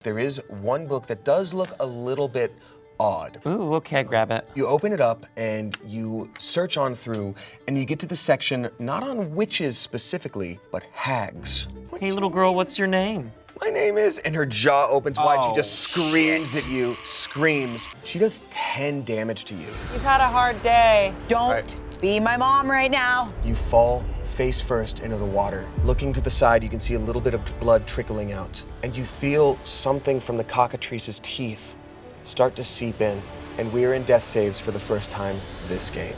There is one book that does look a little bit odd. Ooh, okay, grab it. You open it up and you search on through and you get to the section not on witches specifically, but hags. Hey, little girl, what's your name? My name is, and her jaw opens wide. She just screams at you, screams. She does 10 damage to you. You've had a hard day. Don't be my mom right now. You fall face first into the water. Looking to the side, you can see a little bit of blood trickling out. And you feel something from the cockatrice's teeth start to seep in. And we are in death saves for the first time this game.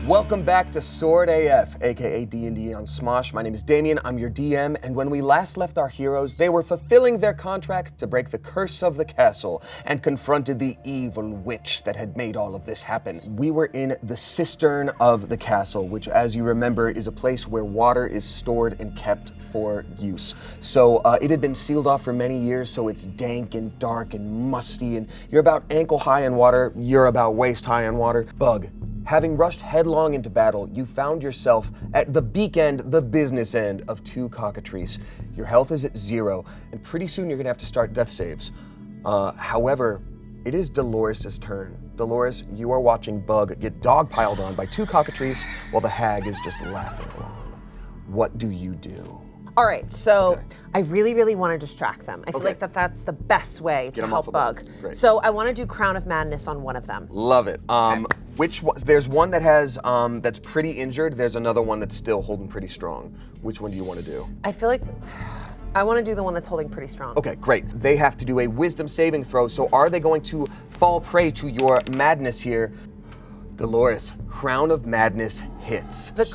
Welcome back to Sword AF, aka D&D on Smosh. My name is Damien, I'm your DM, and when we last left our heroes, they were fulfilling their contract to break the curse of the castle and confronted the evil witch that had made all of this happen. We were in the cistern of the castle, which, as you remember, is a place where water is stored and kept for use. So it had been sealed off for many years, so it's dank and dark and musty, and you're about ankle high in water, you're about waist high in water. Bug. Having rushed headlong into battle, you found yourself at the beak end, the business end of 2 Cockatrice. Your health is at 0, and pretty soon you're gonna have to start death saves. However, it is Dolores' turn. Dolores, you are watching Bug get dogpiled on by 2 Cockatrice while the hag is just laughing along. What do you do? All right, so I really want to distract them. I feel like that's the best way to help Bug. So I want to do Crown of Madness on one of them. Love it. Which one? There's one that has that's pretty injured. There's another one that's still holding pretty strong. Which one do you want to do? I feel like I want to do the one that's holding pretty strong. Okay, great. They have to do a wisdom saving throw. So are they going to fall prey to your madness here? Dolores, Crown of Madness hits. The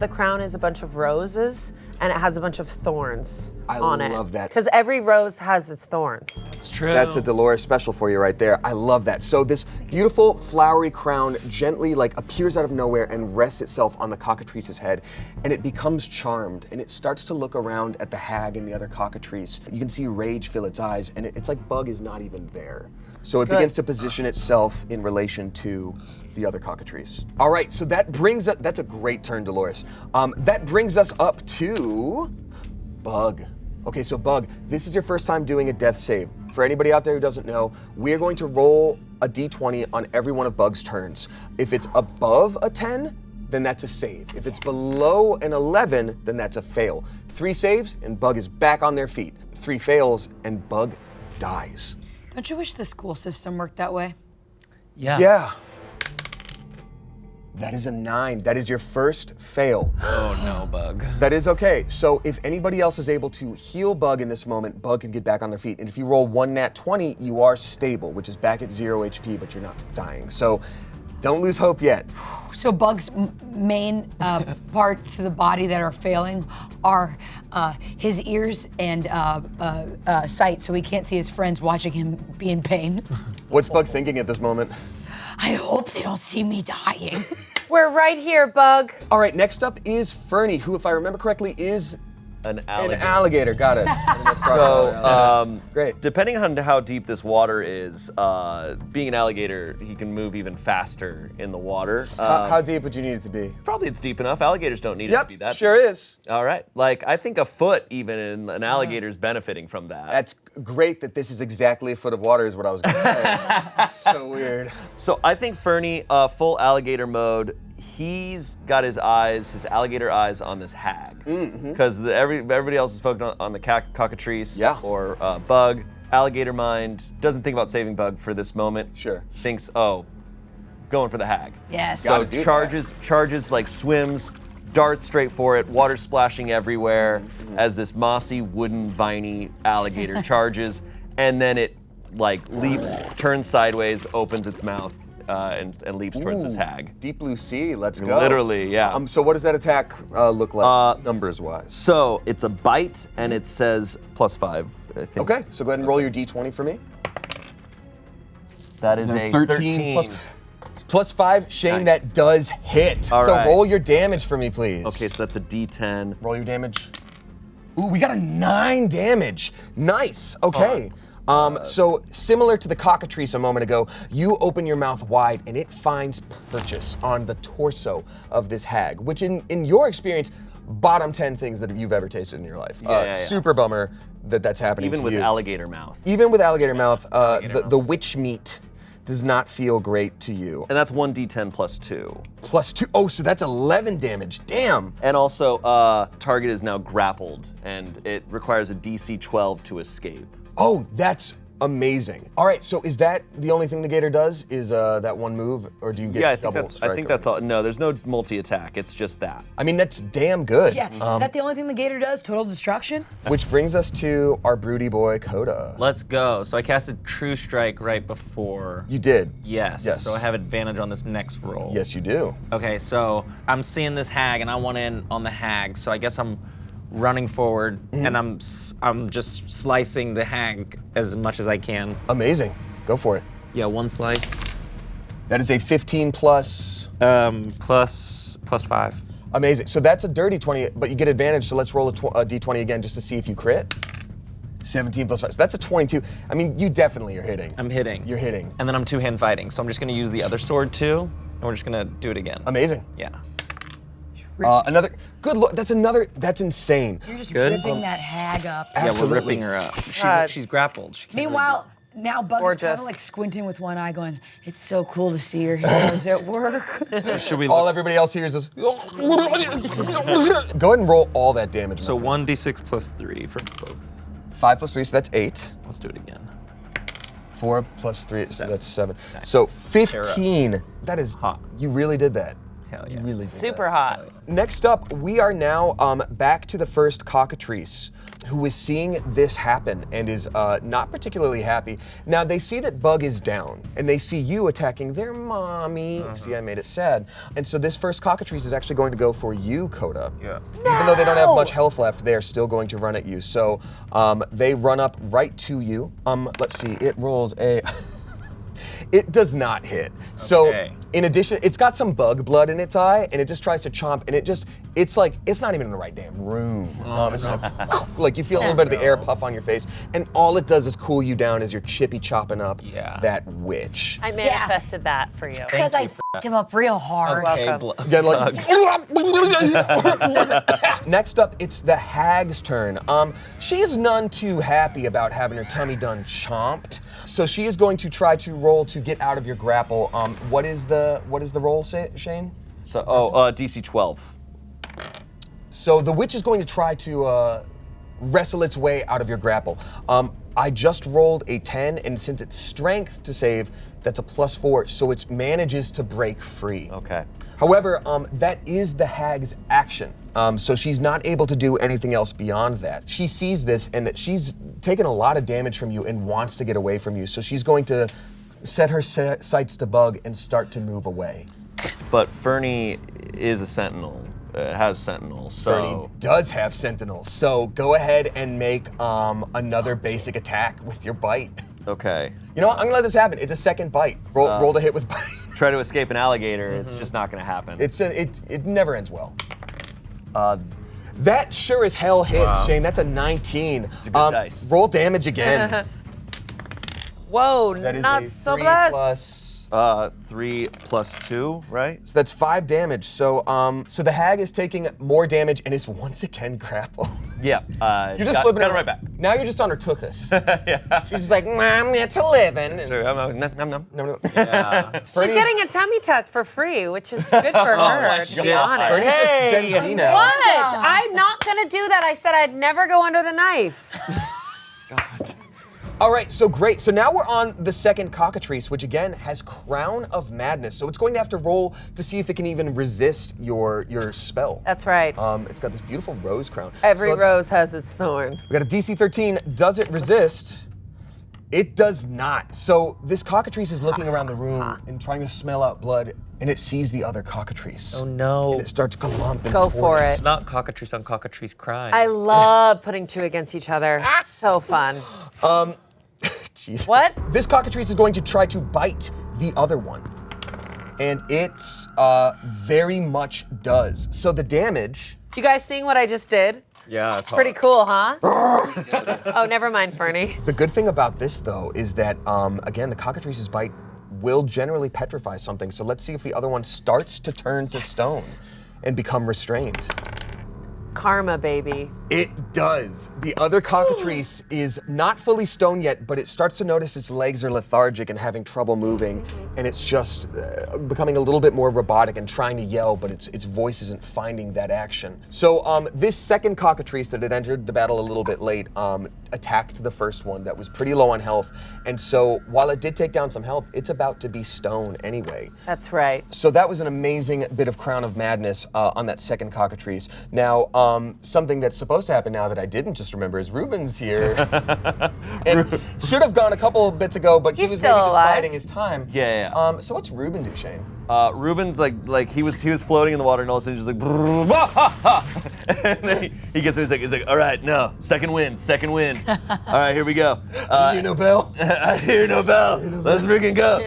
crown is a bunch of roses, and it has a bunch of thorns on it. I love that. Because every rose has its thorns. It's true. That's a Dolores special for you right there. I love that. So this beautiful flowery crown gently appears out of nowhere and rests itself on the cockatrice's head, and it becomes charmed, and it starts to look around at the hag and the other cockatrice. You can see rage fill its eyes, and it's like Bug is not even there. So it begins to position itself in relation to the other cockatrice. All right, so that brings us, that's a great turn, Dolores. That brings us up to Bug. Okay, so Bug, this is your first time doing a death save. For anybody out there who doesn't know, we're going to roll a d20 on every one of Bug's turns. If it's above a 10, then that's a save. If it's below an 11, then that's a fail. 3 saves and Bug is back on their feet. 3 fails and Bug dies. Don't you wish the school system worked that way? Yeah. Yeah. That is a 9. That is your first fail. Oh no, Bug. That is okay. So if anybody else is able to heal Bug in this moment, Bug can get back on their feet. And if you roll 1 nat 20, you are stable, which is back at 0 HP, but you're not dying. So don't lose hope yet. So Bug's main parts of the body that are failing are his ears and sight, so he can't see his friends watching him be in pain. What's Bug thinking at this moment? I hope they don't see me dying. We're right here, Bug. All right, next up is Fernie, who, if I remember correctly, is An alligator. an alligator. Got it. So, Great. depending on how deep this water is, being an alligator, he can move even faster in the water. How deep would you need it to be? Probably it's deep enough. Alligators don't need it to be that sure deep. is. All right. I think a foot even in an alligator's benefiting from that. That's great that this is exactly a foot of water is what I was going to say. So weird. So I think Fernie, full alligator mode, he's got his alligator eyes on this hag. Because everybody else is focused on the cockatrice or Bug. Alligator mind, doesn't think about saving Bug for this moment. Sure. Thinks, going for the hag. Yes. So charges like swims, darts straight for it, water splashing everywhere as this mossy, wooden, viney alligator charges, and then it leaps, turns sideways, opens its mouth, and leaps towards this hag. Deep blue sea, let's go. Literally, yeah. So what does that attack look like, numbers-wise? So it's a bite, and it says +5, I think. Okay, so go ahead and roll your d20 for me. That is a 13 plus 5. Shane, Nice. that does hit. All so right. roll your damage for me, please. Okay, so that's a D10. Roll your damage. Ooh, we got a 9 damage. Nice, okay. So similar to the cockatrice a moment ago, you open your mouth wide and it finds purchase on the torso of this hag, which in your experience bottom 10 things that you've ever tasted in your life. Yeah. Super bummer that that's happening Even to with you. alligator mouth. Even with alligator mouth, the witch meat does not feel great to you. And that's 1d10 plus 2. Plus 2, oh, so that's 11 damage, damn. And also, target is now grappled, and it requires a DC 12 to escape. Oh, that's amazing. All right, so is that the only thing the gator does, is that one move, or do you get Yeah, I think that's all. No, there's no multi-attack, it's just that. I mean, that's damn good. Yeah, is that the only thing the gator does? Total destruction? Which brings us to our broody boy, Kota. Let's go. So I casted True Strike right before. You did. Yes. Yes. So I have advantage on this next roll. Yes, you do. Okay, so I'm seeing this hag, and I want in on the hag. So I guess I'm running forward, and I'm just slicing the hag as much as I can. Amazing. Go for it. Yeah, one slice. That is a 15 plus. Plus 5. Amazing. So that's a dirty 20, but you get advantage, so let's roll a d20 again just to see if you crit. 17 plus 5. So that's a 22. I mean, you definitely are hitting. I'm hitting. You're hitting. And then I'm two-hand fighting, so I'm just gonna use the other sword too, and we're just gonna do it again. Amazing. Yeah. Another, good look, that's insane. You're just Good. ripping that hag up. Yeah, Absolutely. we're ripping her up. She's grappled. She can't Meanwhile, now Bug is kind Gorgeous. of like squinting with one eye going, it's so cool to see your heroes at work. really- Should we All look? everybody else hears is, go ahead and roll all that damage. So my friend. 1d6 plus 3 for both. 5 plus 3, so that's 8. Let's do it again. 4 plus 3, so Seven. that's 7. Nice. So 15. That is Hot. You really did that. Hell yeah. You really did Super hot. that. Next up, we are now back to the first Cockatrice, who is seeing this happen and is not particularly happy. Now they see that Bug is down, and they see you attacking their mommy. See, I made it sad. And so this first Cockatrice is actually going to go for you, Kota. Yeah. Even though they don't have much health left, they're still going to run at you. So they run up right to you. Let's see, it rolls a... It does not hit. So Okay. in addition, it's got some bug blood in its eye, and it just tries to chomp, and it's like, it's not even in the right damn room. It's just like you feel a little bit of the air puff on your face, and all it does is cool you down as you're chippy chopping up Yeah. that witch. I manifested that for you. Because I f***ed him up real hard. Okay, welcome. Again, like, next up, it's the hag's turn. She's none too happy about having her tummy done chomped, so she is going to try to roll to get out of your grapple. What is the roll, Shane? So, DC 12. So the witch is going to try to wrestle its way out of your grapple. I just rolled a 10, and since it's strength to save, that's a +4, so it manages to break free. Okay. However, that is the hag's action. So she's not able to do anything else beyond that. She sees this, and she's taken a lot of damage from you and wants to get away from you, so she's going to set her sights to Bug and start to move away. But Fernie is a sentinel, has sentinel, so... Fernie does have sentinel, so go ahead and make another basic attack with your bite. Okay. You know what, I'm gonna let this happen. It's a second bite. Roll to hit with bite. Try to escape an alligator, it's just not gonna happen. It never ends well. That sure as hell hits, Shane. That's a 19. It's a good dice. Roll damage again. Whoa, That is not a so 3 blessed. plus. 3 plus 2, right? So that's 5 damage. So so the hag is taking more damage and is once again grappled. Yeah. You're just flipping got her it right back. Now you're just on her tookus. Yeah. She's just like, Mom, it's a living. No. She's getting a tummy tuck for free, which is good for her, to be honest. Fernie's just Gen Z now. What? I'm not gonna do that. I said I'd never go under the knife. All right, so great. So now we're on the second Cockatrice, which again has Crown of Madness. So it's going to have to roll to see if it can even resist your spell. That's right. It's got this beautiful rose crown. Every So let's- rose has its thorn. We got a DC 13. Does it resist? It does not. So this Cockatrice is looking around the room and trying to smell out blood, and it sees the other Cockatrice. Oh no. And it starts glumping Go toward for it. It's not Cockatrice on Cockatrice crime. I love putting two against each other. So fun. Jeez. What? This Cockatrice is going to try to bite the other one. And it very much does. So the damage... You guys seeing what I just did? Yeah, it's Pretty cool, huh? Oh, never mind, Fernie. The good thing about this, though, is that, again, the Cockatrice's bite will generally petrify something. So let's see if the other one starts to turn to stone and become restrained. Karma, baby. It does. The other cockatrice is not fully stoned yet, but it starts to notice its legs are lethargic and having trouble moving, and it's just becoming a little bit more robotic and trying to yell, but its voice isn't finding that action. So this second cockatrice that had entered the battle a little bit late attacked the first one that was pretty low on health, and so while it did take down some health, it's about to be stone anyway. That's right. So that was an amazing bit of Crown of Madness on that second cockatrice. Now, something that's supposed to happen now that I didn't just remember is Ruben's here. And should have gone a couple bits ago, but he was still maybe just alive. biding his time. Yeah. So what's Ruben do, Shane? Ruben's like he was floating in the water and all of a sudden he's just like, brrr, wah, ha, ha. And then he gets he's like, all right, no, second wind. All right, here we go. You hear no bell? I hear no bell. Let's freaking go.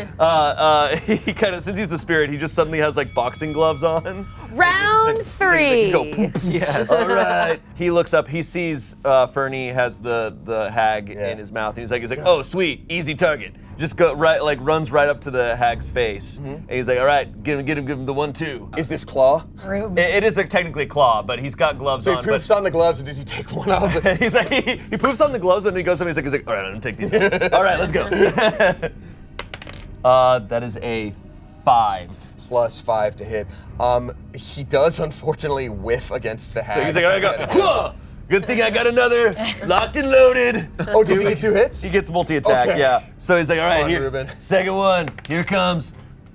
He kind of, since he's a spirit, he just suddenly has like boxing gloves on. Round three. Go, poop. Yes. All right. He looks up. He sees Fernie has the hag in his mouth, and he's like, oh sweet, easy target. Just go right, like runs right up to the hag's face, and he's like, all right, give him the 1-2. Is this claw? It is technically a claw, but he's got gloves So on. he poofs on the gloves, and does he take one off? He's like, he poofs on the gloves, and then he goes up and he's like, all right, I'm gonna take these off. All right, let's go. That is a 5. Plus 5 to hit. He does unfortunately whiff against the hag. So he's like, all right, go. Whoa! Good thing I got another locked and loaded. Oh, does he get 2 hits? He gets multi-attack, Okay. yeah. So he's like, all right, on, here, Ruben. second one, here comes.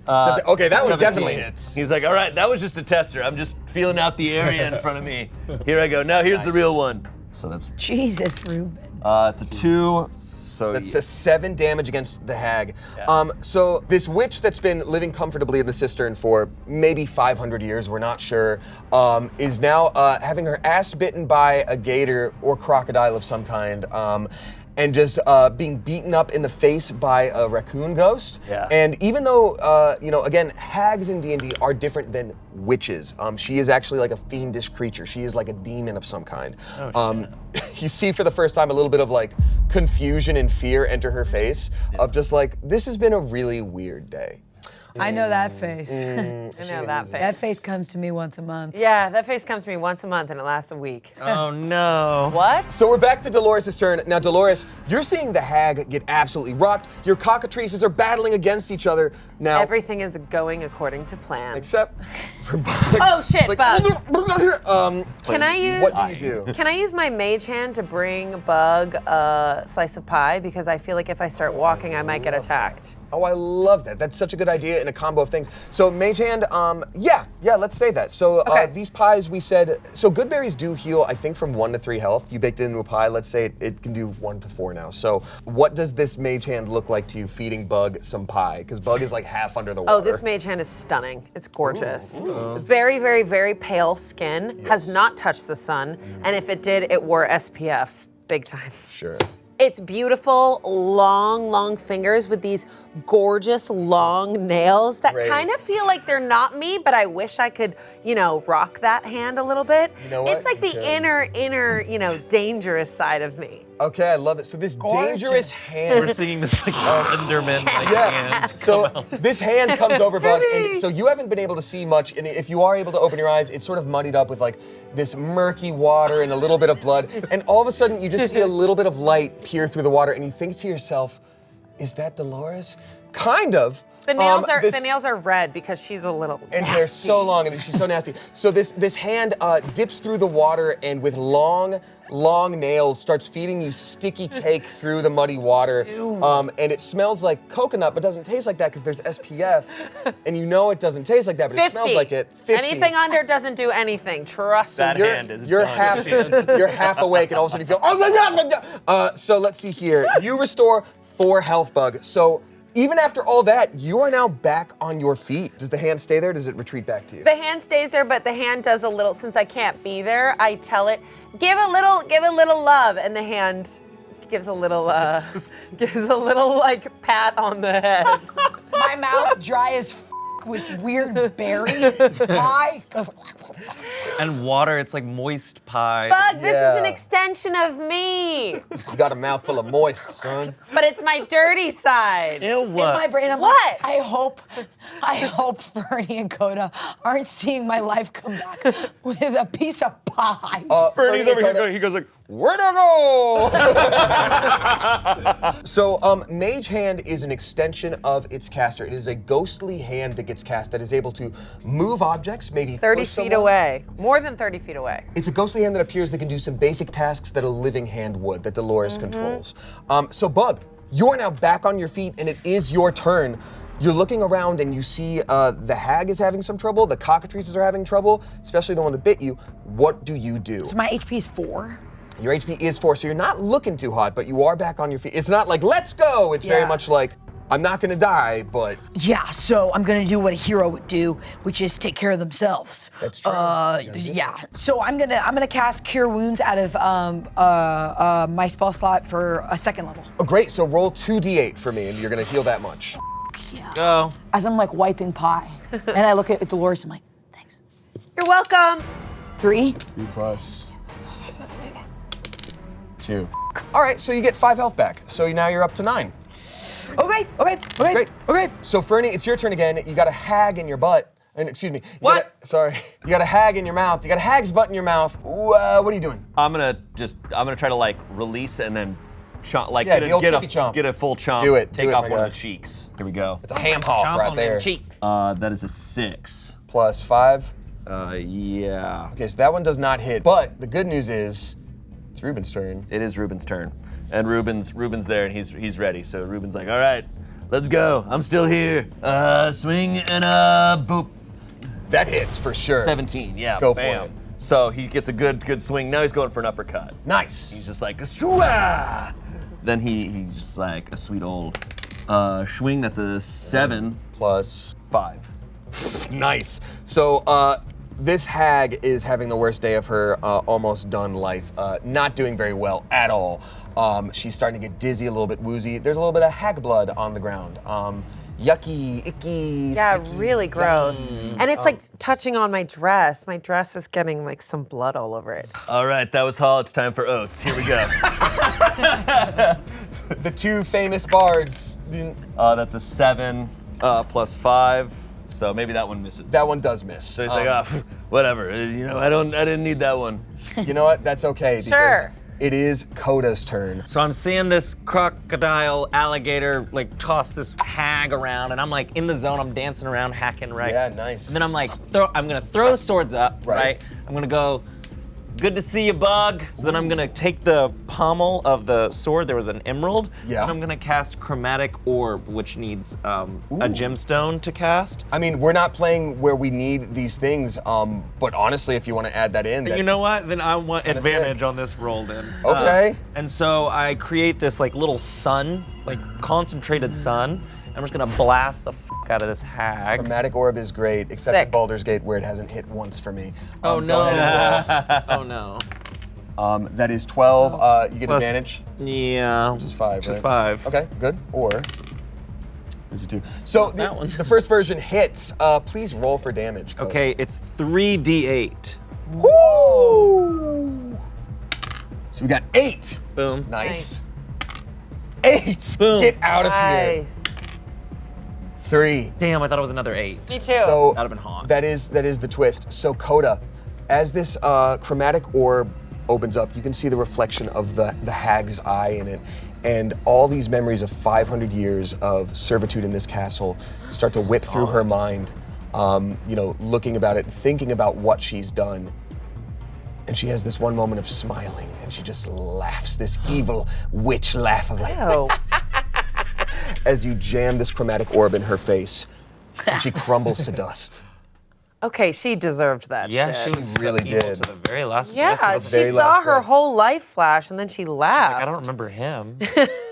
Okay, that one 17. definitely hits. He's like, all right, that was just a tester. I'm just feeling out the area in front of me. Here I go. Now here's the real one. So that's Jesus, Ruben. it's a 2. So That's a 7 damage against the hag. So this witch that's been living comfortably in the cistern for maybe 500 years, we're not sure, is now having her ass bitten by a gator or crocodile of some kind. And just being beaten up in the face by a raccoon ghost. Yeah. And even though, again, hags in D&D are different than witches. She is actually like a fiendish creature. She is like a demon of some kind. You see for the first time a little bit of like confusion and fear enter her face of just like, this has been a really weird day. I know that face. I know that face. That face comes to me once a month. Yeah, that face comes to me once a month and it lasts a week. Oh no. What? So we're back to Dolores' turn. Now, Dolores, you're seeing the hag get absolutely rocked. Your cockatrices are battling against each other. Now, Everything is going according to plan. except for Bug. Oh shit, Like, Bug. Can I use? What do you do? Can I use my mage hand to bring Bug a slice of pie? Because I feel like if I start walking, I might get attacked. Oh, I love that. That's such a good idea in a combo of things. So Mage Hand, yeah, let's say that. So Okay. these pies, we said, so good berries do heal, I think, from 1 to 3 health. You baked it into a pie, let's say it can do 1 to 4 now. So what does this Mage Hand look like to you feeding Bug some pie? Because Bug is like half under the water. Oh, this mage hand is stunning. It's gorgeous. Very, very, very pale skin, has not touched the sun, and if it did, it wore SPF big time. Sure. It's beautiful, long fingers with these gorgeous long nails that Great. kind of feel like they're not me, but I wish I could, rock that hand a little bit. You know what? It's like the Okay. inner, dangerous side of me. Okay, I love it. So this dangerous hand. We're seeing this like Enderman hand. So this hand comes over, Bug, and so you haven't been able to see much, and if you are able to open your eyes, it's sort of muddied up with like this murky water and a little bit of blood, and all of a sudden you just see a little bit of light peer through the water, and you think to yourself, is that Dolores? Kind of. The nails are red because she's a little And nasty. they're so long, and she's so nasty. So this hand dips through the water, and with long nails starts feeding you sticky cake through the muddy water. And it smells like coconut, but doesn't taste like that because there's SPF. And you know it doesn't taste like that, but 50. it smells like it. 50. Anything under doesn't do anything. Trust That me. hand is You're done. you're half awake, and all of a sudden you feel, oh my God! So let's see here. You restore 4 health, Bug. So even after all that, you are now back on your feet. Does the hand stay there? Does it retreat back to you? The hand stays there, but the hand does a little, since I can't be there, I tell it, give a little love, and the hand gives a little like pat on the head. My mouth dry as with weird berry pie. And water, it's like moist pie. Bug, this is an Yeah. extension of me. You got a mouthful of moist, son. But it's my dirty side. Ew, In my brain, I'm What? like, I hope Fernie and Kota aren't seeing my life come back with a piece of pie. Fernie's over here going, he goes like, where'd I go? So, Mage Hand is an extension of its caster. It is a ghostly hand that gets cast that is able to move objects, maybe 30 push feet someone. away. More than 30 feet away. It's a ghostly hand that appears that can do some basic tasks that a living hand would, that Dolores controls. So, Bug, you are now back on your feet, and it is your turn. You're looking around and you see the hag is having some trouble, the cockatrices are having trouble, especially the one that bit you. What do you do? So my HP is 4. Your HP is 4, so you're not looking too hot, but you are back on your feet. It's not like, let's go! It's very Yeah. much like, I'm not gonna die, but Yeah, so I'm gonna do what a hero would do, which is take care of themselves. That's true. You gotta do Yeah. So I'm gonna cast Cure Wounds out of my spell slot for a 2nd level. oh, great, so roll 2d8 for me, and you're gonna heal that much. Go. As I'm like wiping pie, and I look at Dolores, I'm like, thanks. You're welcome. 3. 3 plus 2. All right, so you get 5 health back. So now you're up to 9. Okay. Great. So Fernie, it's your turn again. You got a hag in your butt. And excuse me. What? Sorry. You got a hag in your mouth. You got a hag's butt in your mouth. What are you doing? I'm gonna try to like release and then chomp, like Yeah, the old chippy chomp. get a full chomp. Do it, Take do it, off my one guy. of the cheeks. Here we go. It's a ham hock Chomp right on there. them cheek. That is a 6. Plus 5. Yeah. Okay, so that one does not hit. But the good news is, it's Ruben's turn. It is Ruben's turn, and Ruben's there, and he's ready. So Ruben's like, all right, let's go. I'm still here. Swing and boop. That hits for sure. 17. Yeah. Go for bam. it. So he gets a good swing. Now he's going for an uppercut. Nice. He's just like, shoo-ah! Then he's just like a sweet old swing. That's a 7 Plus 5. Nice. So this hag is having the worst day of her almost done life. Not doing very well at all. She's starting to get dizzy, a little bit woozy. There's a little bit of hag blood on the ground. Yucky, icky, Yeah, sticky, really gross. yucky. And it's like touching on my dress. My dress is getting like some blood all over it. All right, that was Hall. It's time for oats. Here we go. The 2 famous bards. That's a 7 plus 5. So maybe that one misses. That one does miss. So he's like, whatever. You know, I didn't need that one. You know what? That's okay because Sure. it is Kota's turn. So I'm seeing this crocodile alligator like toss this hag around, and I'm like in the zone. I'm dancing around, hacking right. Yeah, nice. And then I'm like, I'm gonna throw the swords up, Right. right? I'm gonna go, good to see you, Bug. So then I'm gonna take the pommel of the sword. There was an emerald. Yeah. And I'm gonna cast Chromatic Orb, which needs a gemstone to cast. I mean, we're not playing where we need these things, but honestly, if you want to add that in, You that's know what? Then I want kinda advantage sick. on this roll then. Okay. And so I create this like little sun, like concentrated sun. I'm just gonna blast the out of this hag. Chromatic Orb is great, except Sick. at Baldur's Gate where it hasn't hit once for me. Oh Go no! ahead and Oh no! roll. That is 12. You get Plus- advantage. Yeah. Just 5. Just right? 5. Okay, good. Or is it 2? So that one. the first version hits. Please roll for damage. Kota. Okay, it's 3d8. Woo! So we got 8. Boom. Nice. 8. Boom. Get out of here. Nice. 3. Damn, I thought it was another 8. Me too. So That'd have been hot. That is the twist. So Kota, as this chromatic orb opens up, you can see the reflection of the hag's eye in it, and all these memories of 500 years of servitude in this castle start to whip through her mind. Looking about it, thinking about what she's done. And she has this one moment of smiling, and she just laughs, this evil witch laugh of like, Oh. as you jam this chromatic orb in her face, and she crumbles to dust. Okay, she deserved that Yeah, shit. she was really evil did. to the very last. Yeah, that's she very saw last her breath. whole life flash and then she laughed. like, I don't remember him.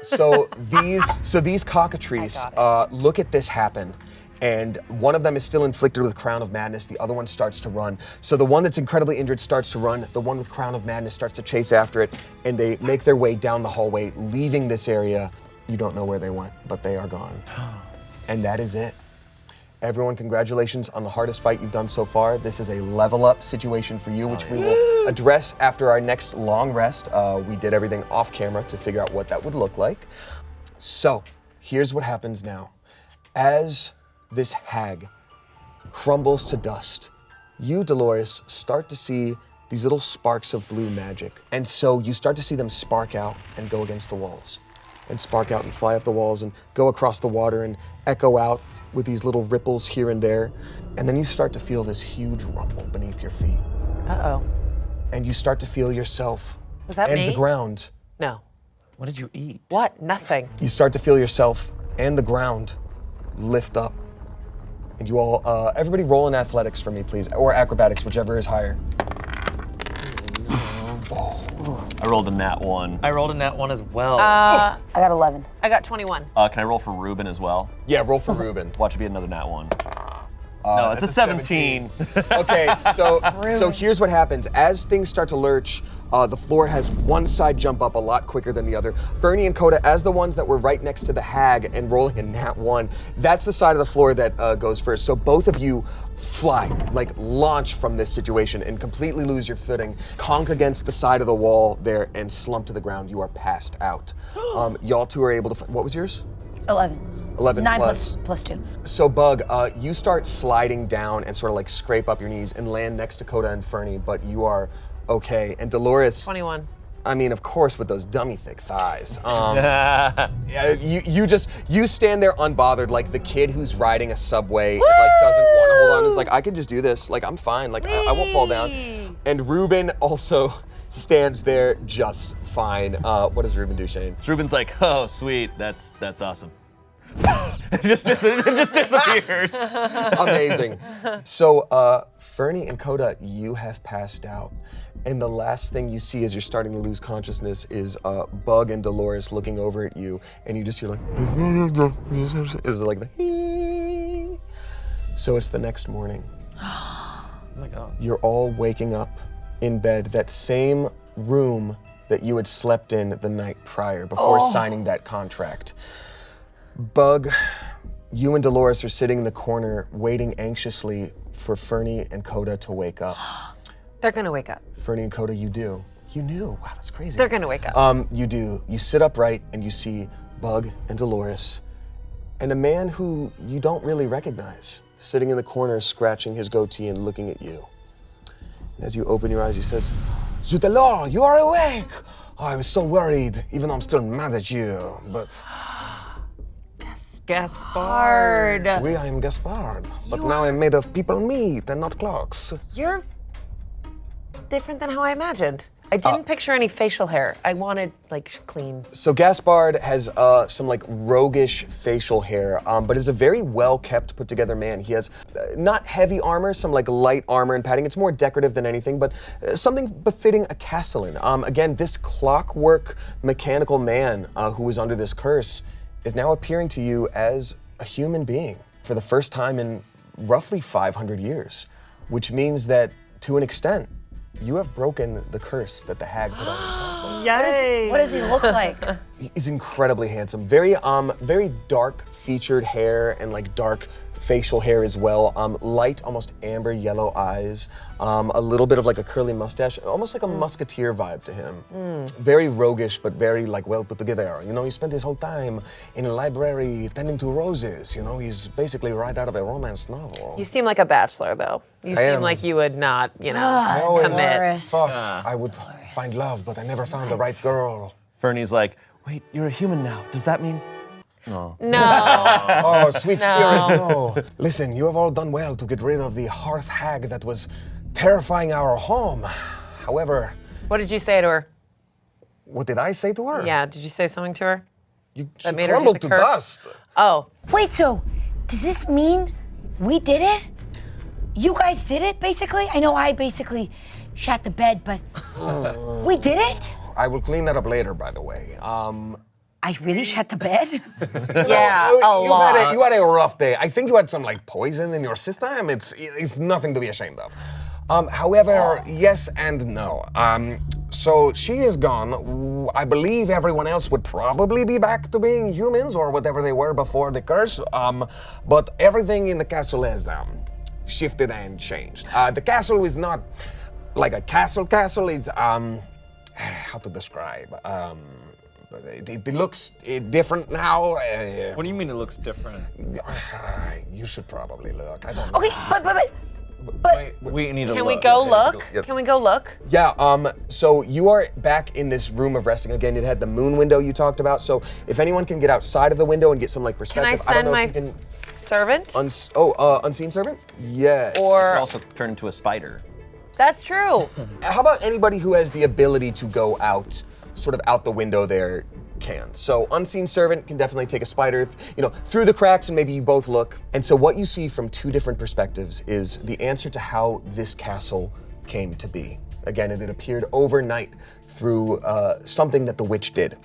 So these cockatrice look at this happen, and one of them is still inflicted with Crown of Madness. The other one starts to run. So the one that's incredibly injured starts to run. The one with Crown of Madness starts to chase after it, and they make their way down the hallway, leaving this area. You don't know where they went, but they are gone. And that is it. Everyone, congratulations on the hardest fight you've done so far. This is a level up situation for you, which we will address after our next long rest. We did everything off camera to figure out what that would look like. So, here's what happens now. As this hag crumbles to dust, you, Dolores, start to see these little sparks of blue magic. And so you start to see them spark out and go against the walls. And spark out and fly up the walls and go across the water and echo out with these little ripples here and there. And then you start to feel this huge rumble beneath your feet. Uh-oh. And you start to feel yourself Was that and me? the ground. No. What did you eat? What? Nothing. You start to feel yourself and the ground lift up. And you all, everybody roll in athletics for me, please, or acrobatics, whichever is higher. I rolled a nat 1. I rolled a nat 1 as well. I got 11. I got 21. Can I roll for Ruben as well? Yeah, roll for Ruben. Watch it be another nat 1. No, it's a 17. Okay, so here's what happens. As things start to lurch, the floor has one side jump up a lot quicker than the other. Fernie and Kota, as the ones that were right next to the hag and rolling a nat 1, that's the side of the floor that goes first. So both of you fly, like launch from this situation and completely lose your footing, conk against the side of the wall there and slump to the ground. You are passed out. Y'all two are able to, what was yours? 11. 11 9 plus. plus 2. So Bug, you start sliding down and sort of like scrape up your knees and land next to Kota and Fernie, but you are okay. And Dolores, 21. I mean, of course, with those dummy thick thighs. You stand there unbothered, like the kid who's riding a subway and like doesn't want to hold on. Is like, I can just do this. Like, I'm fine. Like, I won't fall down. And Ruben also stands there just fine. What does Ruben do, Shane? So Ruben's like, oh, sweet, that's awesome. it just disappears. Amazing. So, Fernie and Kota, you have passed out. And the last thing you see as you're starting to lose consciousness is Bug and Dolores looking over at you, and you just hear like, it's like the So it's the next morning. Oh my God. You're all waking up in bed, that same room that you had slept in the night prior before signing that contract. Bug, you and Dolores are sitting in the corner waiting anxiously for Fernie and Kota to wake up. They're gonna wake up. Fernie and Kota, you do. You knew. Wow, that's crazy. They're gonna wake up. You do. You sit upright and you see Bug and Dolores and a man who you don't really recognize sitting in the corner scratching his goatee and looking at you. And as you open your eyes, he says, Zutelor, you are awake! Oh, I was so worried, even though I'm still mad at you, but... Gaspard. I am Gaspard, but now I'm made of people meat and not clocks. You're different than how I imagined. I didn't picture any facial hair. I wanted, like, clean. So Gaspard has some like roguish facial hair, but is a very well-kept, put-together man. He has not heavy armor, some like light armor and padding. It's more decorative than anything, but something befitting a castellan. Again, this clockwork mechanical man who was under this curse is now appearing to you as a human being for the first time in roughly 500 years, which means that, to an extent, you have broken the curse that the hag put on his castle. Yay! What does he look like? He's incredibly handsome. Very dark featured hair and like dark facial hair as well. Light, almost amber yellow eyes. A little bit of like a curly mustache, almost like a musketeer vibe to him. Very roguish, but very like well put together. You know, he spent his whole time in a library tending to roses. You know, he's basically right out of a romance novel. You seem like a bachelor, though. You seem am. like you would not, I always commit. thought I would find love, but I never found the right girl. Fernie's like, wait, you're a human now. Does that mean? No. Oh, sweet spirit, no. Listen, you have all done well to get rid of the hearth hag that was terrifying our home. However, What did you say to her? what did I say to her? Yeah, did you say something to her? She made her do crumbled the to curse? dust. Oh, Wait, so does this mean we did it? You guys did it, basically? I know I basically shat the bed, but we did it? I will clean that up later, by the way. I really shat the bed? yeah, You had a rough day. I think you had some like poison in your system. It's nothing to be ashamed of. However, yes and no. So she is gone. I believe everyone else would probably be back to being humans or whatever they were before the curse. But everything in the castle has shifted and changed. The castle is not like a castle. It's how to describe. It looks different now. What do you mean it looks different? You should probably look. I don't know. Okay, but We need to Can look. we go look? Yep. Can we go look? Yeah, so you are back in this room of resting again. It had the moon window you talked about. So if anyone can get outside of the window and get some like Can perspective. I don't send know my if you can servant? unseen servant? Yes. Or- Also turn into a spider. That's true. How about anybody who has the ability to go out, sort of out the window there can. So unseen servant can definitely take a spider, through the cracks and maybe you both look. And so what you see from two different perspectives is the answer to how this castle came to be. Again, it had appeared overnight through something that the witch did.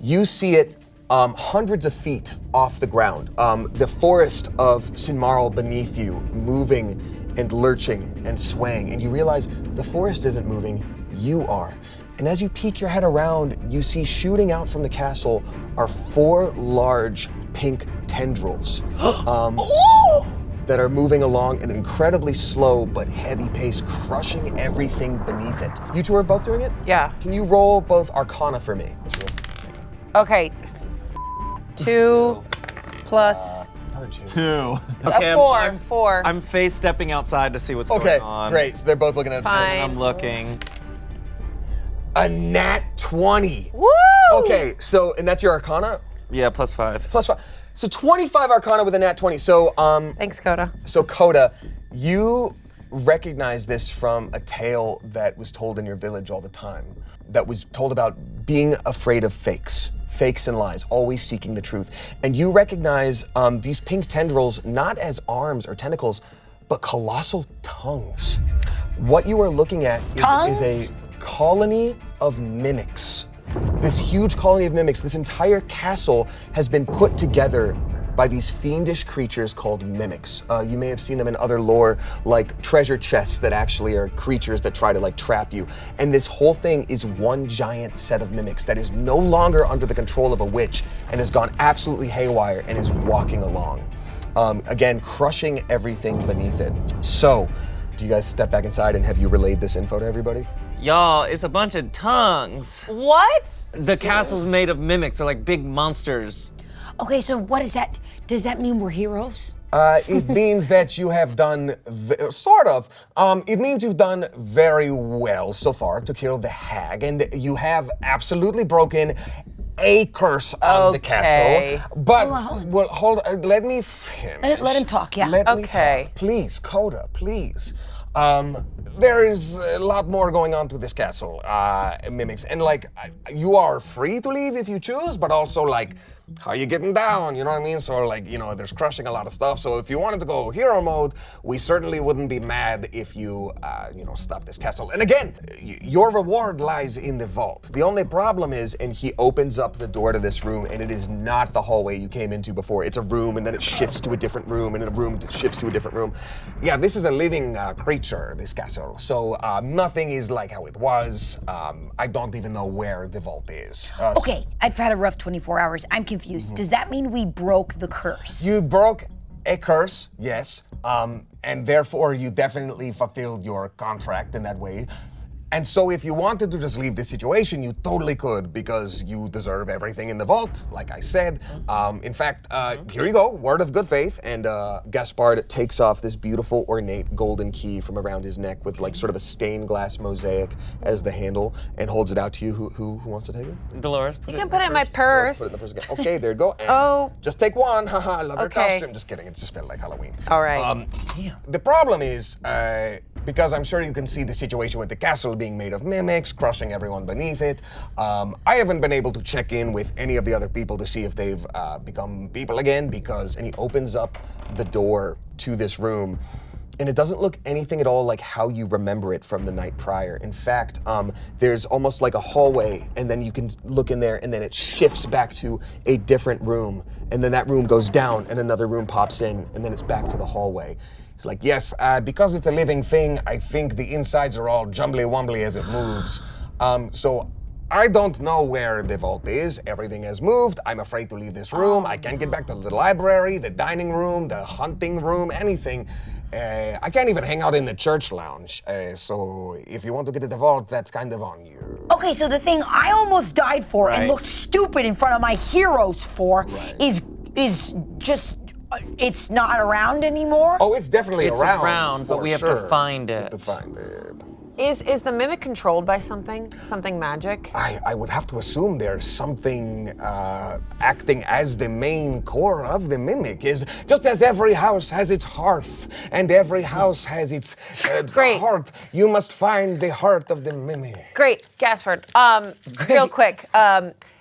You see it hundreds of feet off the ground. The forest of Sinmarl beneath you, moving and lurching and swaying. And you realize the forest isn't moving, you are. And as you peek your head around, you see shooting out from the castle are 4 large pink tendrils that are moving along an incredibly slow but heavy pace, crushing everything beneath it. You two are both doing it? Yeah. Can you roll both Arcana for me? Okay. 2 plus 2. a 4. 4. I'm face stepping outside to see what's Okay, going on. great. So they're both looking at Fine. I'm looking. a nat 20. Woo! Okay, so, and that's your Arcana? Yeah, +5. +5. So 25 Arcana with a nat 20. So, Thanks, Kota. So Kota, you recognize this from a tale that was told in your village all the time, that was told about being afraid of fakes and lies, always seeking the truth. And you recognize these pink tendrils not as arms or tentacles, but colossal tongues. What you are looking at is a colony of mimics. This huge colony of mimics, this entire castle has been put together by these fiendish creatures called mimics. You may have seen them in other lore, like treasure chests that actually are creatures that try to trap you. And this whole thing is one giant set of mimics that is no longer under the control of a witch and has gone absolutely haywire and is walking along. Again, crushing everything beneath it. So, do you guys step back inside and have you relayed this info to everybody? Y'all, it's a bunch of tongues. What? The castle's made of mimics. They're like big monsters. okay, so what is that? Does that mean we're heroes? It means that you have done, sort of. It means you've done very well so far to kill the hag, and you have absolutely broken a curse on the castle. But, Hold on. let me finish. Let him talk, yeah. Let me Okay. talk. Please, Kota, please. There is a lot more going on to this castle, mimics. And you are free to leave if you choose, but also how are you getting down? You know what I mean? So there's crushing a lot of stuff. So if you wanted to go hero mode, we certainly wouldn't be mad if you, stop this castle. And again, your reward lies in the vault. The only problem is, and he opens up the door to this room, and it is not the hallway you came into before. It's a room, and then it shifts to a different room, and a room shifts to a different room. Yeah, this is a living creature, this castle. So nothing is like how it was. I don't even know where the vault is. Okay, I've had a rough 24 hours. I'm confused. Does that mean we broke the curse? You broke a curse, yes, and therefore you definitely fulfilled your contract in that way. And so if you wanted to just leave this situation, you totally could, because you deserve everything in the vault, like I said. In fact, here you go, word of good faith. And Gaspard takes off this beautiful ornate golden key from around his neck with sort of a stained glass mosaic as the handle, and holds it out to you. Who wants to take it? Dolores, You can put it in my purse. Put it in the purse again. Okay, there you go. And just take one. Haha, I love your Okay. costume. Just kidding, it just felt like Halloween. All right. The problem is, because I'm sure you can see the situation with the castle being made of mimics, crushing everyone beneath it. I haven't been able to check in with any of the other people to see if they've become people again, and he opens up the door to this room, and it doesn't look anything at all like how you remember it from the night prior. In fact, there's almost like a hallway, and then you can look in there, and then it shifts back to a different room, and then that room goes down, and another room pops in, and then it's back to the hallway. It's like, yes, because it's a living thing, I think the insides are all jumbly-wumbly as it moves. So I don't know where the vault is. Everything has moved. I'm afraid to leave this room. I can't get back to the library, the dining room, the hunting room, anything. I can't even hang out in the church lounge. So if you want to get to the vault, that's kind of on you. Okay, so the thing I almost died for and looked stupid in front of my heroes for is just it's not around anymore. Oh, it's definitely It's around. around, but for we have sure. to find We it. have to find it. Is the mimic controlled by something? Something magic? I would have to assume there's something acting as the main core of the mimic. Is just as every house has its hearth and every house has its Great. heart. You must find the heart of the mimic. Great, Gaspard. Real quick.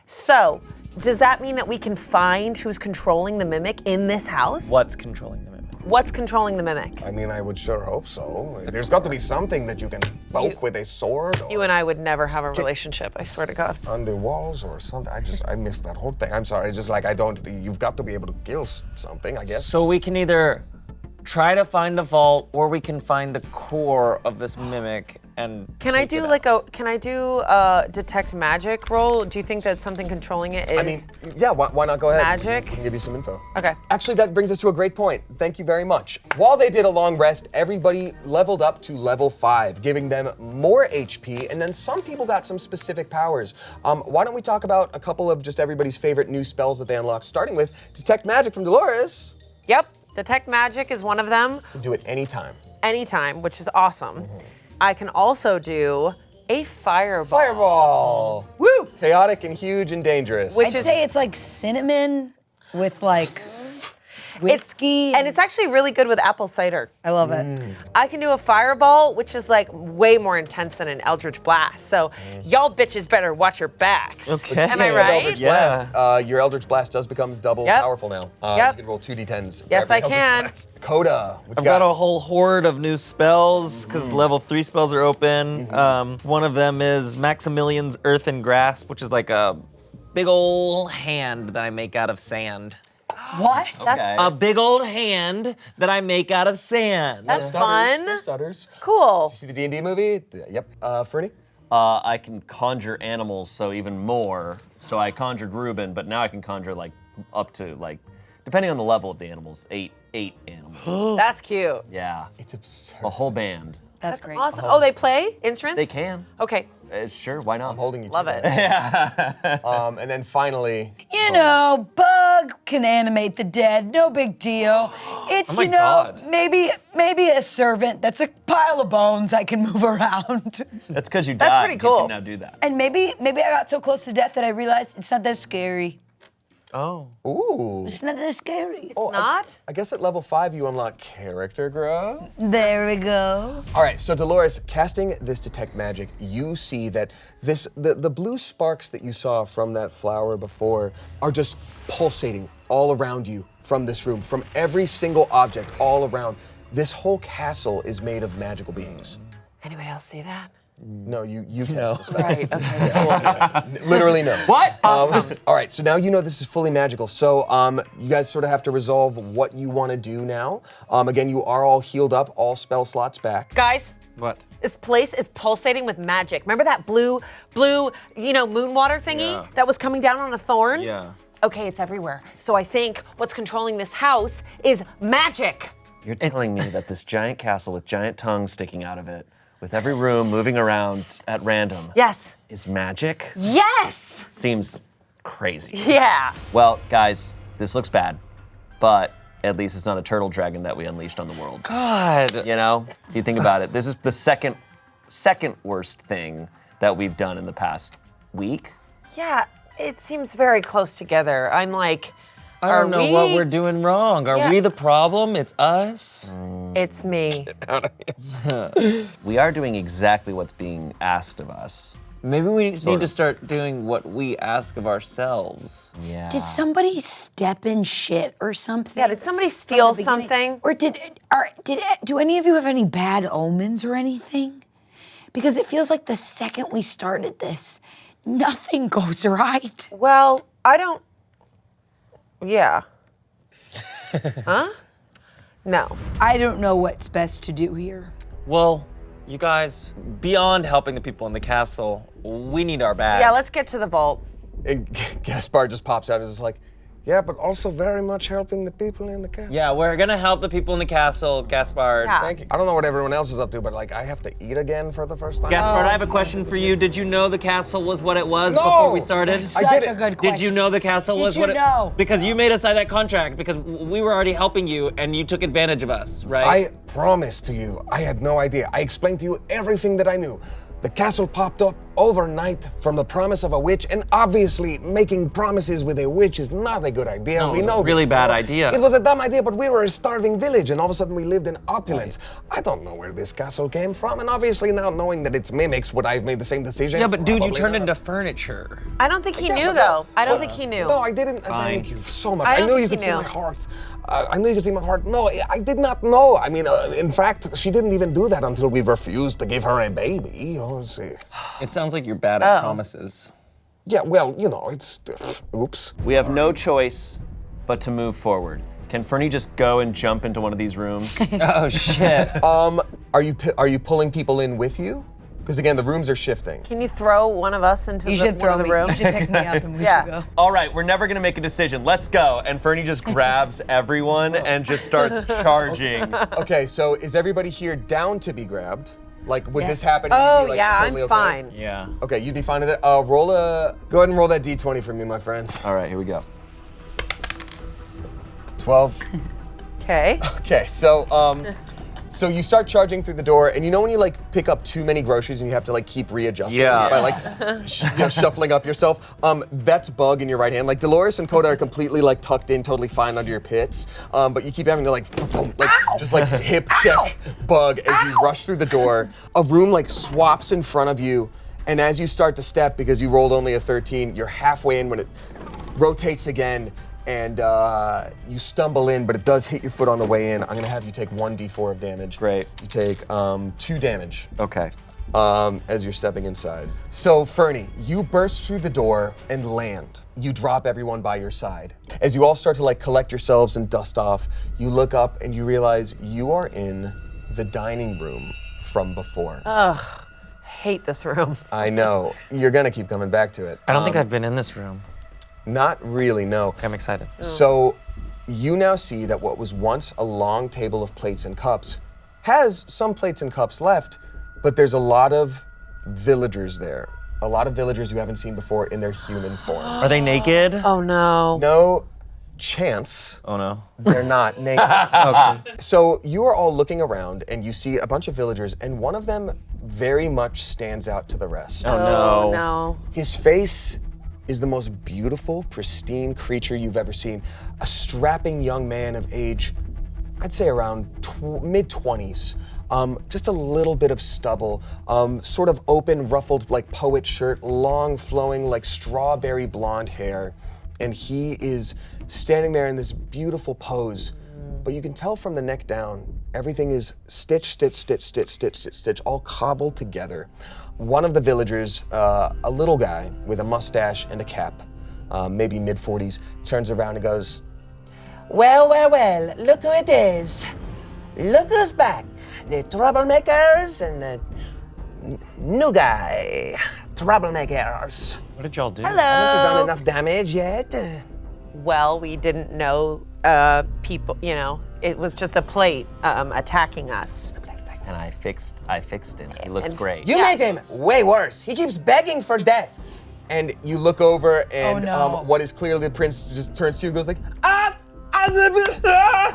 So, does that mean that we can find who's controlling the mimic in this house? What's controlling the mimic? What's controlling the mimic? I mean, I would sure hope so. There's got to be something that you can poke with a sword or You and I would never have a relationship, I swear to God. on the walls or something. I missed that whole thing. I'm sorry. Just like you've got to be able to kill something, I guess. So we can either try to find the vault, or we can find the core of this mimic and. Can I take do it out. can I do a detect magic roll? Do you think that something controlling it is? I mean, yeah, why not go ahead? Magic? I can give you some info. Okay. Actually, that brings us to a great point. Thank you very much. While they did a long rest, everybody leveled up to level 5, giving them more HP, and then some people got some specific powers. Why don't we talk about a couple of just everybody's favorite new spells that they unlocked, starting with Detect Magic from Dolores. Yep. Detect magic is one of them. You can do it anytime. Anytime, which is awesome. I can also do a fireball. Fireball! Woo! Chaotic and huge and dangerous. Which I'd is say it's like cinnamon with like whiskey. and it's actually really good with apple cider. I love it. I can do a fireball, which is like way more intense than an eldritch blast. So y'all bitches better watch your backs. Okay. Am I Speaking of right? Eldritch Yeah. Blast, your Eldritch Blast does become double Yep. powerful now. Yep. You can roll 2d10s. for Yes, every I Eldritch can. Blast. Coda, what you I've got got? a whole horde of new spells because level 3 spells are open. One of them is Maximilian's Earthen Grasp, which is like a big old hand that I make out of sand. What? That's A big old hand that I make out of sand. That's Stutters, fun. no stutters. cool. See the D&D movie? Yep. Fernie? I can conjure animals, so even more. So I conjured Reuben, but now I can conjure like up to like, depending on the level of the animals, eight animals. That's cute. Yeah, It's absurd. a whole band. That's great. Awesome. Oh, they play instruments? They can. Okay. Sure, why not? I'm holding you Love to it. that. And then finally, You know, Bug can animate the dead, no big deal. It's, Oh my you know, God. maybe a servant that's a pile of bones I can move around. That's because you That's died. pretty cool. You can now do that. And maybe I got so close to death that I realized it's not that scary. Oh. ooh. It's not that scary. It's not? I guess at level 5 you unlock character growth. There we go. All right, so Dolores, casting this Detect Magic, you see that the blue sparks that you saw from that flower before are just pulsating all around you from this room, from every single object all around. This whole castle is made of magical beings. Anybody else see that? No, you cast the spell. Right, okay, cool. Literally no. What? Awesome. All right, so now you know this is fully magical. So you guys sort of have to resolve what you want to do now. Again, you are all healed up, all spell slots back. Guys, What? this place is pulsating with magic. Remember that blue, moon water thingy Yeah. that was coming down on a thorn? Yeah. Okay, it's everywhere. So I think what's controlling this house is magic. You're telling me that this giant castle with giant tongues sticking out of it, with every room moving around at random, Yes. is magic? Yes. Seems crazy. Yeah. Well, guys, this looks bad, but at least it's not a turtle dragon that we unleashed on the world. God. You know, if you think about it, this is the second worst thing that we've done in the past week. Yeah, it seems very close together. I'm like, I don't know what we're doing wrong. Are Yeah. we the problem? It's us? It's me. We are doing exactly what's being asked of us. Maybe we need Sort to of. start doing what we ask of ourselves. Yeah. Did somebody step in shit or something? Yeah, did somebody steal From the beginning? something? Or do any of you have any bad omens or anything? Because it feels like the second we started this, nothing goes right. Well, I don't. Yeah. Huh? No. I don't know what's best to do here. Well, you guys, beyond helping the people in the castle, we need our bag. Yeah, let's get to the vault. And Gaspar just pops out and is just like, yeah, but also very much helping the people in the castle. Yeah, we're gonna help the people in the castle, Gaspard. Yeah. Thank you. I don't know what everyone else is up to, but like I have to eat again for the first time. Gaspard, I have a question for you. Did you know the castle was what it was No! before we started? Such did a it. good question. Did you know the castle Did was you what it know? Because you made us sign that contract because we were already helping you and you took advantage of us, right? I promise to you, I had no idea. I explained to you everything that I knew. The castle popped up overnight from the promise of a witch, and obviously making promises with a witch is not a good idea. No, we it was know a really this bad now. idea. It was a dumb idea, but we were a starving village, and all of a sudden we lived in opulence. I don't know where this castle came from, and obviously now knowing that it's mimics, would I have made the same decision? Yeah, but dude, you Probably turned not. into furniture. I don't think he Yeah, knew, but though. I don't but- think he knew. No, I didn't. Fine. Thank you so much. I I don't knew think you he could see knew. my heart. I knew you could see my heart. No, I did not know. I mean, in fact, she didn't even do that until we refused to give her a baby. Oh, let's see. It sounds like you're bad at promises. Yeah, well, you know, it's. Oops. We have no choice but to move forward. Can Fernie just go and jump into one of these rooms? Oh shit. Are you pulling people in with you? Because again, the rooms are shifting. Can you throw one of us into You the, should one throw of the me. rooms? You should pick me up and we Yeah. should go. All right, we're never gonna make a decision. Let's go. And Fernie just grabs everyone and just starts charging. Okay, so is everybody here down to be grabbed? Like, would this Yes. happen? and Oh, you'd be, like, yeah, totally I'm okay? fine. Yeah. Okay, you'd be fine with it. Go ahead and roll that D20 for me, my friend. All right, here we go. 12. Okay. Okay, so you start charging through the door, and you know when you like pick up too many groceries and you have to like keep readjusting Yeah. by like shuffling up yourself. That's Bug in your right hand. Like Dolores and Kota are completely like tucked in, totally fine under your pits. But you keep having to like just like hip check Bug as you rush through the door. A room like swaps in front of you, and as you start to step, because you rolled only a 13, you're halfway in when it rotates again. And you stumble in, but it does hit your foot on the way in. I'm gonna have you take 1d4 of damage. Great. You take 2 damage Okay. as you're stepping inside. So Fernie, you burst through the door and land. You drop everyone by your side. As you all start to like collect yourselves and dust off, you look up and you realize you are in the dining room from before. Hate this room. I know. You're gonna keep coming back to it. I don't think I've been in this room. Not really, no. I'm excited. So you now see that what was once a long table of plates and cups has some plates and cups left, but there's a lot of villagers there. A lot of villagers you haven't seen before in their human form. Are they naked? Oh no. No chance Oh no. they're not naked. Okay. So you are all looking around and you see a bunch of villagers, and one of them very much stands out to the rest. Oh Oh no. no. His face is the most beautiful, pristine creature you've ever seen. A strapping young man of age, I'd say around mid-20s. Just a little bit of stubble, sort of open, ruffled like poet shirt, long flowing like strawberry blonde hair. And he is standing there in this beautiful pose. But you can tell from the neck down, everything is stitch, stitch, stitch, stitch, stitch, stitch, stitch, all cobbled together. One of the villagers, a little guy with a mustache and a cap, maybe mid-40s, turns around and goes, Well, look who it is. Look who's back. The troublemakers and the new guy. Troublemakers. What did y'all do? Haven't you done Hello. enough damage yet? Well, we didn't know people, you know, it was just a plate attacking us. And I fixed him. He looks great. You made him way worse. He keeps begging for death. and you look over and Oh, no. what is clearly the prince just turns to you and goes like,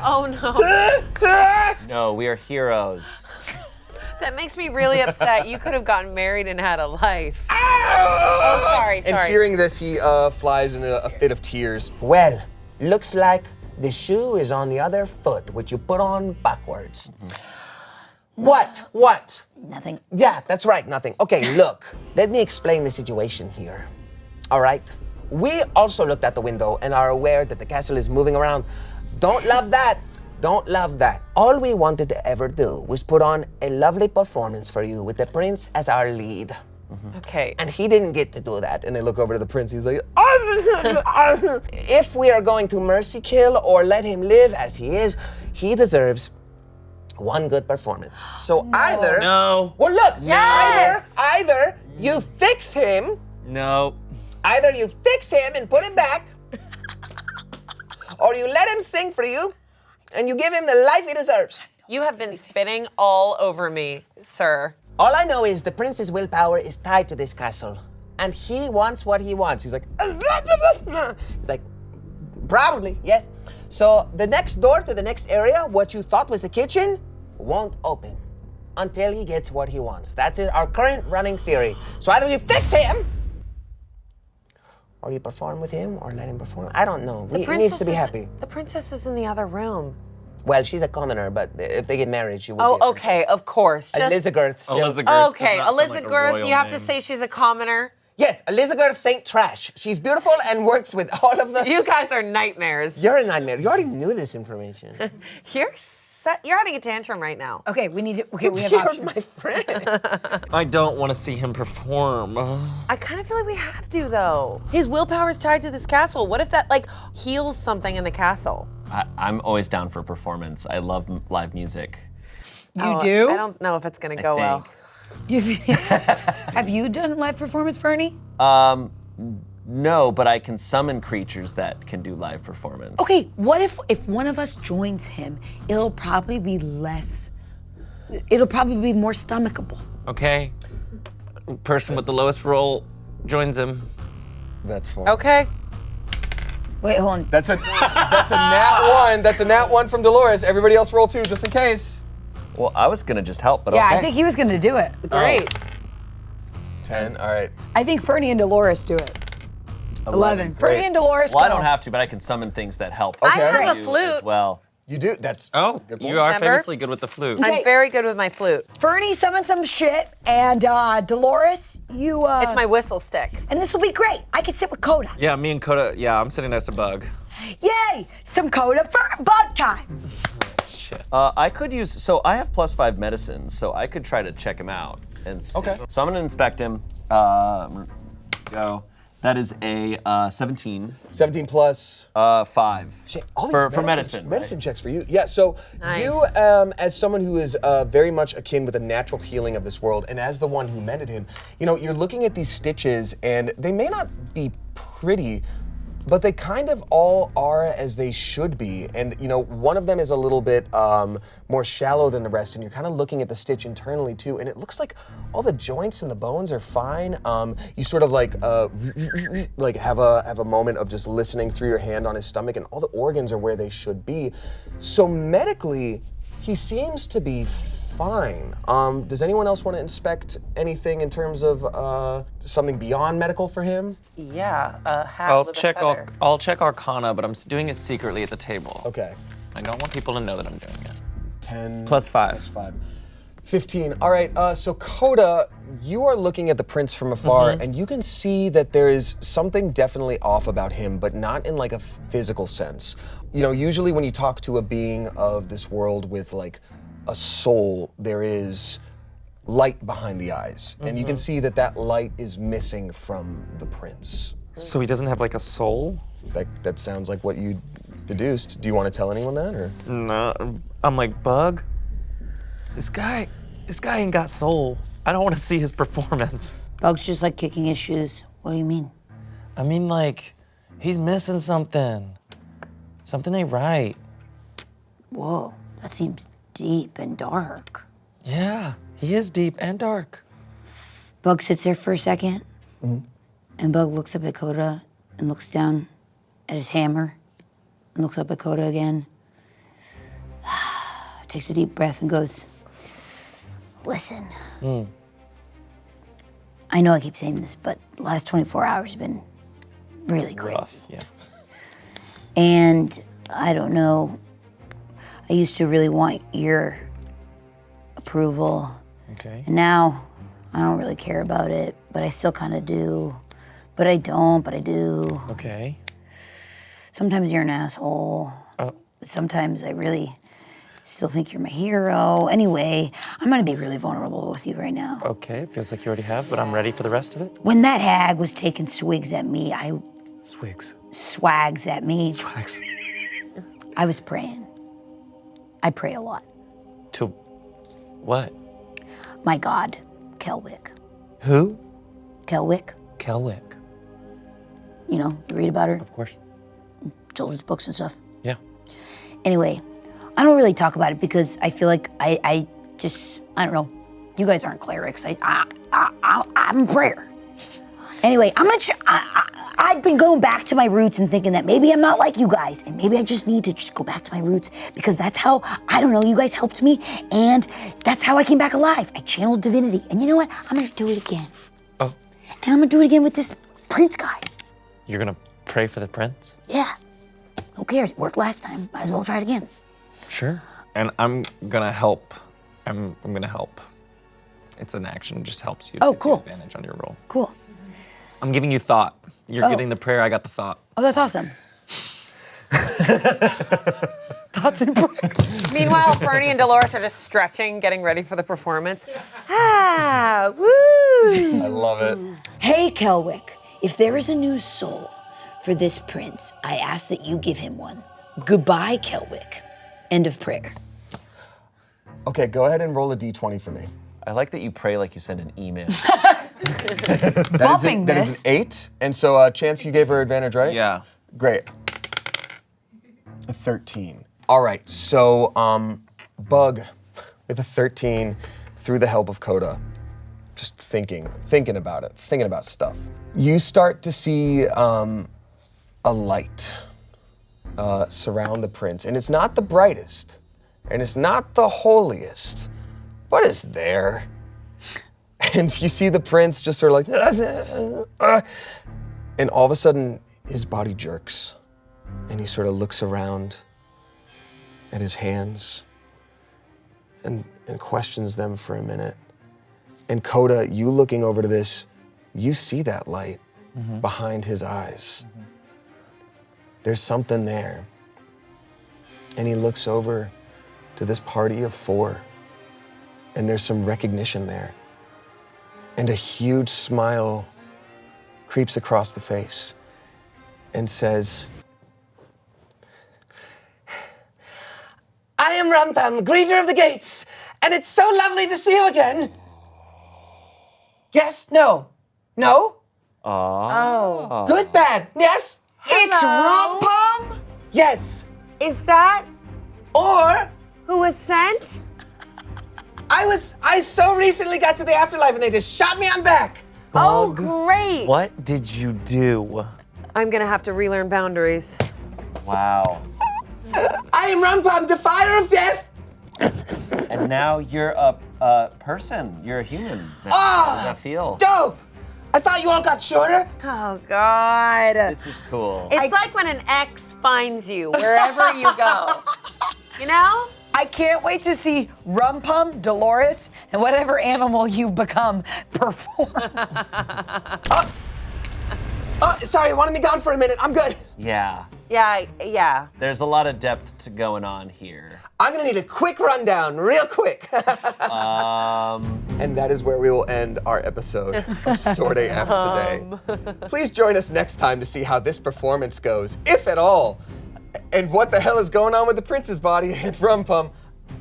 Oh no. No, we are heroes. That makes me really upset. You could have gotten married and had a life. Oh, sorry. And hearing this, he flies in a fit of tears. Well, looks like the shoe is on the other foot, which you put on backwards. What? Nothing. Yeah, that's right, nothing. Okay, look, let me explain the situation here. All right? We also looked at the window and are aware that the castle is moving around. Don't love that. Don't love that. All we wanted to ever do was put on a lovely performance for you with the prince as our lead. Okay. And he didn't get to do that. And they look over to the prince, he's like, If we are going to mercy kill or let him live as he is, He deserves one good performance. So either... No. Well, look, Yes. either you fix him, No. either you fix him and put him back, or you let him sing for you, and you give him the life he deserves. You have been spitting all over me, sir. All I know is the prince's willpower is tied to this castle, and he wants what he wants. He's like, probably, yes. So the next door to the next area, what you thought was the kitchen, won't open until he gets what he wants. That's our current running theory. So either you fix him, or you perform with him, or let him perform. I don't know. He needs to be happy. The princess is in the other room. Well, she's a commoner, but if they get married, she will be a Oh, okay, of course. Elizabeth still. Okay, Elizabeth, you have to say she's a commoner. Yes, Elizabeth St. Trash. She's beautiful and works with all of the... You guys are nightmares. You're a nightmare. You already knew this information. You're having a tantrum right now. Okay, we need to. Okay, we have You're options. my friend. I don't want to see him perform. I kind of feel like we have to, though. His willpower is tied to this castle. What if that, like, heals something in the castle? I'm always down for performance. I love live music. You do? I don't know if it's going to go well. Have you done live performance, Fernie? No, but I can summon creatures that can do live performance. Okay, what if one of us joins him? It'll probably be less. It'll probably be more stomachable. Okay. Person with the lowest roll joins him. That's fine. Okay. Wait, hold on. That's a nat one. That's a nat one from Dolores. Everybody else roll 2, just in case. Well, I was gonna just help, but Yeah, okay. I think he was gonna do it. Great. 10. All right. I think Fernie and Dolores do it. 11. Fernie Great. and Dolores. Well, I go. don't have to, but I can summon things that help. I have you a flute. as well. You do. That's Oh, good point. you are Remember? famously good with the flute. Okay. I'm very good with my flute. Fernie summon some shit, and Dolores, you. It's my whistle stick. And this will be great. I can sit with Kota. Yeah, me and Kota, I'm sitting next to Bug. Yay! Some Kota for bug time. I could use, so I have +5 medicine, so I could try to check him out and see. Okay. So I'm gonna inspect him. Go. That is a 17. 17 plus. 5. Shit, all these For medicine. Medicine checks for you. Yeah, so Nice. you, as someone who is very much akin with the natural healing of this world, and as the one who mended him, you know, you're looking at these stitches, and they may not be pretty, but they kind of all are as they should be. And, you know, one of them is a little bit more shallow than the rest, and you're kind of looking at the stitch internally too, and it looks like all the joints and the bones are fine. You sort of like have a moment of just listening through your hand on his stomach, and all the organs are where they should be. So medically, he seems to be fine. Does anyone else want to inspect anything in terms of something beyond medical for him? Yeah, a hat I'll with a check feather. I'll check Arcana, but I'm doing it secretly at the table. Okay. I don't want people to know that I'm doing it. 10 +5. plus 5. 15. All right, so Kota, you are looking at the prince from afar, and you can see that there is something definitely off about him, but not in like a physical sense. You know, usually when you talk to a being of this world with like a soul, there is light behind the eyes, and you can see that that light is missing from the prince. So he doesn't have like a soul? That sounds like what you deduced. Do you want to tell anyone that, or? No, I'm like, Bug, this guy ain't got soul. I don't want to see his performance. Bug's just like kicking his shoes. What do you mean? I mean, like, he's missing something. Something ain't right. Whoa, that seems deep and dark. Yeah, he is deep and dark. Bug sits there for a second, and Bug looks up at Kota and looks down at his hammer and looks up at Kota again. Takes a deep breath and goes, listen. I know I keep saying this, but the last 24 hours have been really crazy. Rough, yeah. And I don't know, I used to really want your approval. Okay. And now I don't really care about it, but I still kind of do. But I don't, but I do. Okay. Sometimes you're an asshole. Oh. But sometimes I really still think you're my hero. Anyway, I'm gonna be really vulnerable with you right now. Okay, it feels like you already have, but I'm ready for the rest of it. When that hag was taking swags at me, Swags. swags at me, Swags. I was praying. I pray a lot. To what? My God, Kelwick. Who? Kelwick. Kelwick. You know, you read about her. Of course. Children's books and stuff. Yeah. Anyway, I don't really talk about it because I feel like I don't know. You guys aren't clerics. I'm a prayer. Anyway, I've been going back to my roots and thinking that maybe I'm not like you guys, and maybe I just need to just go back to my roots because that's how, I don't know, you guys helped me, and that's how I came back alive. I channeled divinity, and you know what? I'm gonna do it again. Oh. And I'm gonna do it again with this prince guy. You're gonna pray for the prince? Yeah. Who cares? It worked last time. Might as well try it again. Sure. And I'm gonna help. I'm gonna help. It's an action, it just helps you. Oh, get the cool. Advantage on your roll. Cool. I'm giving you thought. You're Oh. getting the prayer, I got the thought. Oh, that's awesome. Thoughts and prayers. Meanwhile, Fernie and Dolores are just stretching, getting ready for the performance. Ah, woo! I love it. Hey, Kelwick, if there is a new soul for this prince, I ask that you give him one. Goodbye, Kelwick. End of prayer. Okay, go ahead and roll a d20 for me. I like that you pray like you send an email. That is an 8, and so Chance, you gave her advantage, right? Yeah. Great. A 13. All right, so Bug with a 13 through the help of Kota, just thinking about it, thinking about stuff. You start to see a light surround the prince, and it's not the brightest, and it's not the holiest, but it's there. And you see the prince just sort of like, and all of a sudden his body jerks, and he sort of looks around at his hands and questions them for a minute. And Kota, you looking over to this, you see that light behind his eyes. There's something there. And he looks over to this party of 4, and there's some recognition there. And a huge smile creeps across the face and says, I am Rampam, greeter of the gates, and it's so lovely to see you again. Yes? No? No? Oh. Good, bad? Yes? It's Rampam? Yes. Is that Or who was sent? I so recently got to the afterlife and they just shot me on back. Oh, great. What did you do? I'm gonna have to relearn boundaries. Wow. I am Rampam, defier of death. And now you're a person. You're a human. How does that feel? Dope. I thought you all got shorter. Oh, God. This is cool. It's like when an ex finds you wherever you go. You know? I can't wait to see Rumpum, Dolores, and whatever animal you become perform. Sorry, I wanted me gone for a minute. I'm good. Yeah. Yeah. There's a lot of depth to going on here. I'm gonna need a quick rundown, real quick. And that is where we will end our episode of Sword AF today. Please join us next time to see how this performance goes, if at all. And what the hell is going on with the prince's body and Rumpum?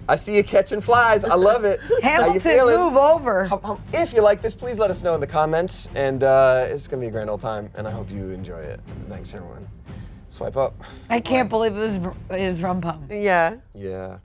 I see you catching flies. I love it. How you Hamilton, feeling? move over. If you like this, please let us know in the comments. And it's gonna be a grand old time, and I hope you enjoy it. Thanks, everyone. Swipe up. I can't believe it was Rumpum. Yeah. Yeah.